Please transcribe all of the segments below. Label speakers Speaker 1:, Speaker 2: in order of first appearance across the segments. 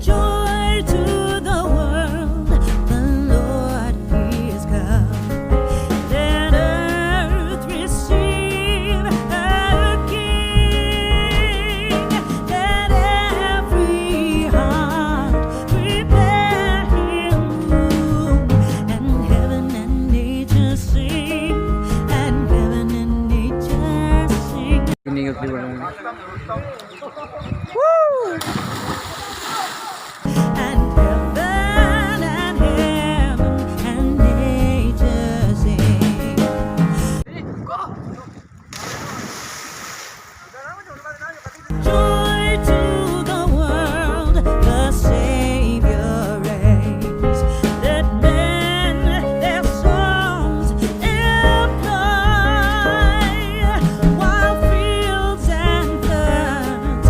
Speaker 1: Joy to the world, the Lord is come. Let earth receive her King. Let every heart prepare Him room, and heaven and nature sing, and heaven and nature sing. And heaven and nature sing. Joy to the world, the Savior reigns. Let men their songs employ, while fields and floods.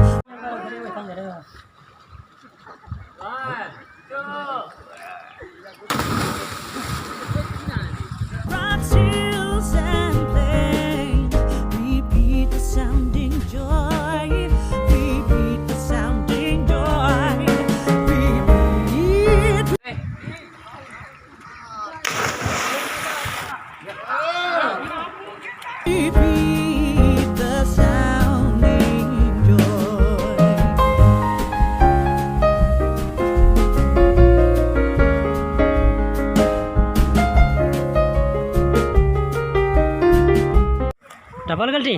Speaker 1: Rocks, hills, and plains, repeat the sounding joy, repeat the sounding joy, repeat. Repeat the sounding joy. Double गलती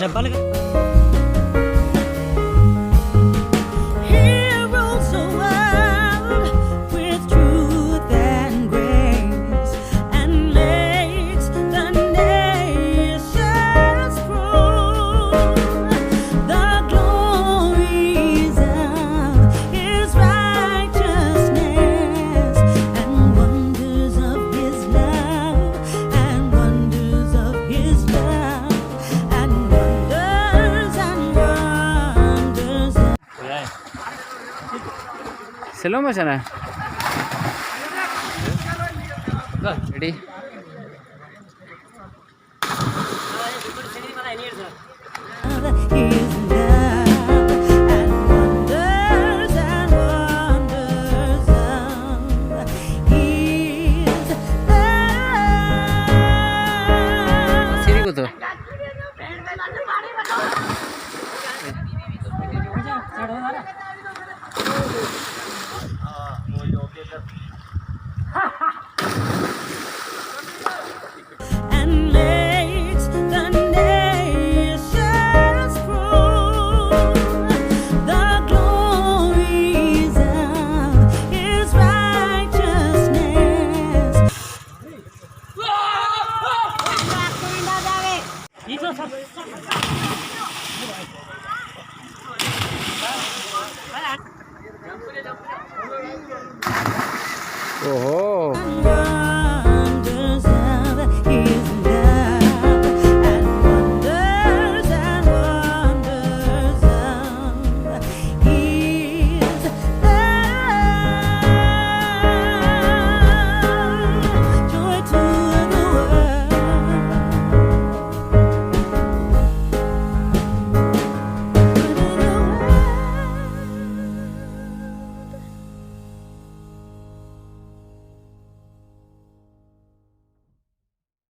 Speaker 1: double Heroes the world with truth and grace, and makes the nations prove the glories of His righteousness, and wonders of His love, and wonders of His love, and wonders and wonders.
Speaker 2: Slow motion है ready
Speaker 1: His love, and wonders of His love.
Speaker 2: सीरी को तो
Speaker 1: And makes the nations prove the glories of His righteousness.
Speaker 2: ओहो
Speaker 1: And